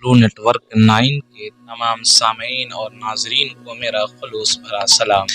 DW network 9 کے تمام سامعین اور ناظرین کو میرا خلوص بھرا سلام۔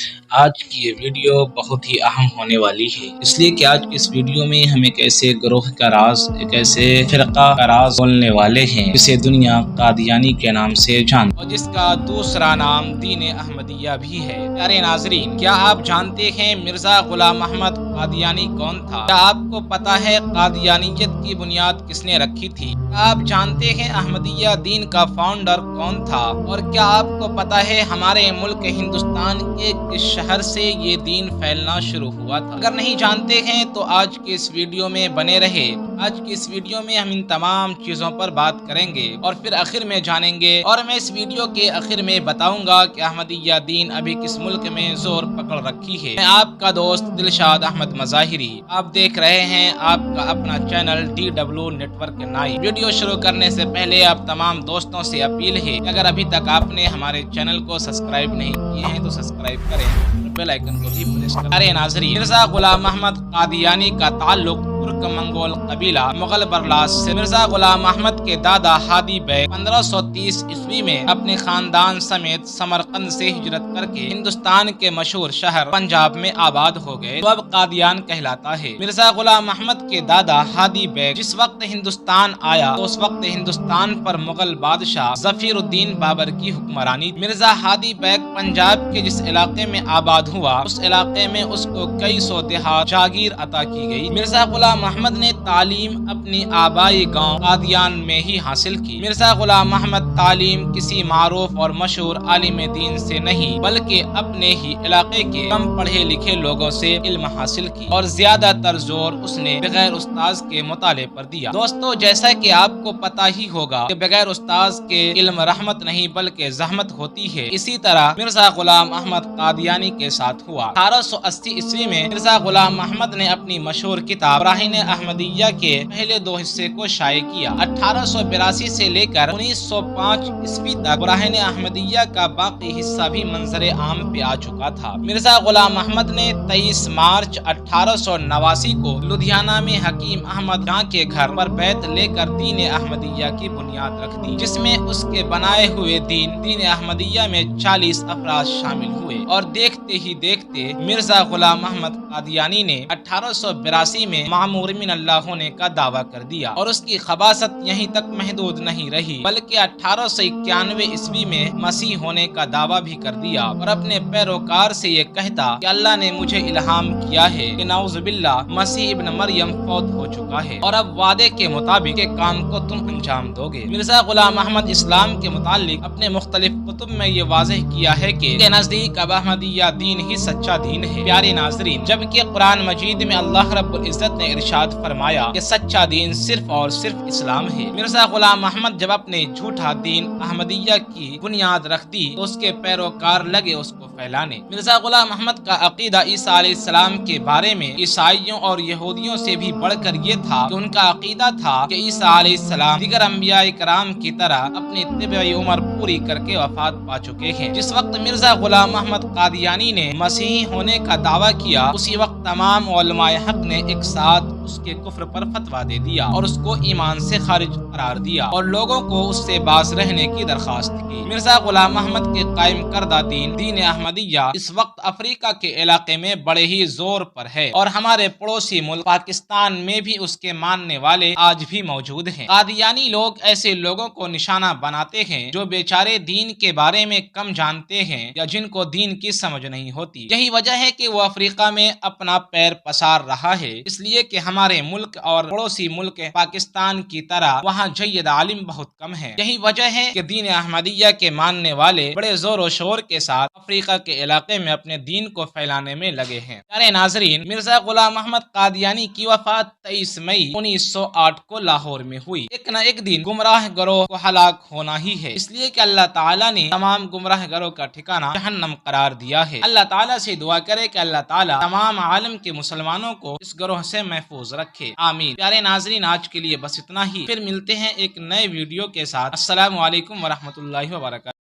آج کی یہ ویڈیو بہت ہی اہم ہونے والی ہے، اس لیے کہ آج کی اس ویڈیو میں ہم ایک ایسے گروہ کا راز، ایک ایسے فرقہ کا راز بولنے والے ہیں جسے دنیا قادیانی کے نام سے جانتی ہے اور جس کا دوسرا نام دین احمدیہ بھی ہے۔ پیارے ناظرین، کیا آپ جانتے ہیں مرزا غلام احمد قادیانی کون تھا؟ کیا آپ کو پتا ہے قادیانیت کی بنیاد کس نے رکھی تھی؟ کیا آپ جانتے ہیں احمدیہ دین کا فاؤنڈر کون تھا؟ اور کیا آپ کو پتا ہے ہمارے ملک ہندوستان کے کس شہر سے یہ دین پھیلنا شروع ہوا تھا؟ اگر نہیں جانتے ہیں تو آج کے اس ویڈیو میں بنے رہے۔ آج کی اس ویڈیو میں ہم ان تمام چیزوں پر بات کریں گے اور پھر آخر میں جانیں گے، اور میں اس ویڈیو کے آخر میں بتاؤں گا کہ احمدیہ دین ابھی کس ملک میں زور پکڑ رکھی ہے۔ میں آپ کا دوست دلشاد احمد مظاہری، آپ دیکھ رہے ہیں آپ کا اپنا چینل DW نیٹورک 9۔ ویڈیو شروع کرنے سے پہلے آپ تمام دوستوں سے اپیل ہے کہ اگر ابھی تک آپ نے ہمارے چینل کو سبسکرائب نہیں کیے ہیں تو سبسکرائب کریں اور بیل آئیکن کو بھی پریس کریں۔ ارے ناظرین، مرزا غلام احمد قادیانی کا تعلق ترک منگول قبیلہ مغل برلاس سے۔ مرزا غلام احمد کے دادا ہادی بیگ 1530 عیسوی میں اپنے خاندان سمیت سمرقند سے ہجرت کر کے ہندوستان کے مشہور شہر پنجاب میں آباد ہو گئے، جو اب قادیان کہلاتا ہے۔ مرزا غلام احمد کے دادا ہادی بیگ جس وقت ہندوستان آیا تو اس وقت ہندوستان پر مغل بادشاہ ظفیر الدین بابر کی حکمرانی۔ مرزا ہادی بیگ پنجاب کے جس علاقے میں آباد ہوا، اس علاقے میں اس کو کئی سو دیہات جاگیر عطا کی گئی۔ مرزا غلام احمد نے تعلیم اپنی آبائی گاؤں قادیان میں ہی حاصل کی۔ مرزا غلام احمد تعلیم کسی معروف اور مشہور عالم دین سے نہیں بلکہ اپنے ہی علاقے کے کم پڑھے لکھے لوگوں سے علم حاصل کی، اور زیادہ تر زور اس نے بغیر استاذ کے مطالعے پر دیا۔ دوستو، جیسا کہ آپ کو پتا ہی ہوگا کہ بغیر استاذ کے علم رحمت نہیں بلکہ زحمت ہوتی ہے، اسی طرح مرزا غلام احمد قادیانی کے ساتھ ہوا۔ 1880 عیسوی میں مرزا غلام احمد نے اپنی مشہور کتاب براہین احمدیہ کے پہلے 2 حصے کو شائع کیا۔ 1882 سے لے کر 1905 عیسوی تک براہین احمدیہ کا باقی حصہ بھی منظر عام پہ آ چکا تھا۔ مرزا غلام احمد نے 23 مارچ 1889 کو لدھیانہ میں حکیم احمد جاں کے گھر پر بیعت لے کر دین احمدیہ کی بنیاد رکھ دی، جس میں اس کے بنائے ہوئے دین احمدیہ میں 40 افراد شامل ہوئے، اور دیکھتے ہی دیکھتے مرزا غلام احمد قادیانی نے 1882 میں معمور من اللہ ہونے کا دعویٰ کر دیا، اور اس کی خباثت یہیں تک محدود نہیں رہی بلکہ 1891 عیسوی میں مسیح ہونے کا دعویٰ بھی کر دیا، اور اپنے پیروکار سے یہ کہتا کہ اللہ نے مجھے الہام کیا ہے کہ نعوذ باللہ مسیح ابن مریم فوت ہو چکا ہے، اور اب وعدے کے مطابق کے کام کو تم انجام دو گے۔ مرزا غلام احمد اسلام کے متعلق اپنے مختلف کتب میں یہ واضح کیا ہے کہ کے نزدیک اب احمدیہ دین ہی سچا دین ہے۔ پیارے ناظرین، جبکہ قرآن مجید میں اللہ رب العزت نے ارشاد فرمایا کہ سچا دین صرف اور صرف اسلام ہے، مرزا غلام احمد جب اپنے جھوٹا دین احمدیہ کی بنیاد رکھ دی تو اس کے پیروکار لگے اس کو پھیلانے۔ مرزا غلام احمد کا عقیدہ عیسیٰ علیہ السلام کے بارے میں عیسائیوں اور یہودیوں سے بھی بڑھ کر یہ تھا کہ ان کا عقیدہ تھا کہ عیسیٰ علیہ السلام دیگر انبیاء کرام کی طرح اپنی طبعی عمر پوری کر کے وفات پا چکے ہیں۔ جس وقت مرزا غلام احمد قادیانی نے مسیحی ہونے کا دعویٰ کیا، اسی وقت تمام علماء حق نے ایک ساتھ اس کے کفر پر فتویٰ دے دیا اور اس کو ایمان سے خارج قرار دیا، اور لوگوں کو اس سے باز رہنے کی درخواست کی۔ مرزا غلام احمد کے قائم کردہ دین احمدیہ اس وقت افریقہ کے علاقے میں بڑے ہی زور پر ہے، اور ہمارے پڑوسی ملک پاکستان میں بھی اس کے ماننے والے آج بھی موجود ہیں۔ قادیانی لوگ ایسے لوگوں کو نشانہ بناتے ہیں جو بیچارے دین کے بارے میں کم جانتے ہیں یا جن کو دین کی سمجھ نہیں ہوتی۔ یہی وجہ ہے کہ وہ افریقہ میں اپنا پیر پسار رہا ہے، اس لیے کہ ہمارے ملک اور پڑوسی ملک پاکستان کی طرح وہاں جید عالم بہت کم ہیں۔ یہی وجہ ہے کہ دین احمدیہ کے ماننے والے بڑے زور و شور کے ساتھ افریقہ کے علاقے میں اپنے دین کو پھیلانے میں لگے ہیں۔ پیارے ناظرین، مرزا غلام احمد قادیانی کی وفات 23 مئی 1908 کو لاہور میں ہوئی۔ ایک نہ ایک دن گمراہ گروہ کو ہلاک ہونا ہی ہے، اس لیے کہ اللہ تعالیٰ نے تمام گمراہ گروہ کا ٹھکانہ جہنم قرار دیا ہے۔ اللہ تعالیٰ سے دعا کرے کہ اللہ تعالیٰ تمام عالم کے مسلمانوں کو اس گروہ سے محفوظ رکھے، آمین۔ پیارے ناظرین، آج کے لیے بس اتنا ہی، پھر ملتے ہیں ایک نئے ویڈیو کے ساتھ۔ السلام علیکم ورحمۃ اللہ وبرکاتہ۔